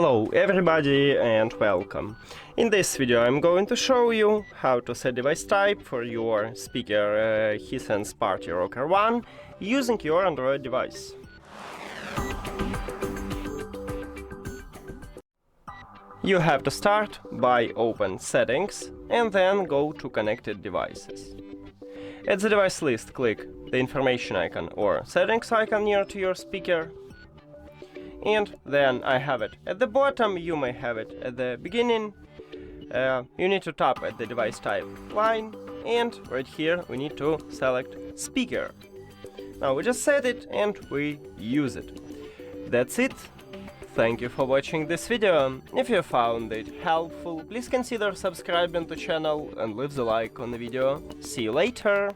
Hello everybody and welcome. In this video I'm going to show you how to set device type for your speaker HISENSE Party Rocker One using your Android device. You have to start by open settings and then go to connected devices. At the device list click the information icon or settings icon near to your speaker. And then I have it at the bottom, you may have it at the beginning. You need to tap at the device type line, and right here we need to select speaker. Now we just set it and we use it. That's it. Thank you for watching this video. If you found it helpful, please consider subscribing to the channel and leave the like on the video. See you later!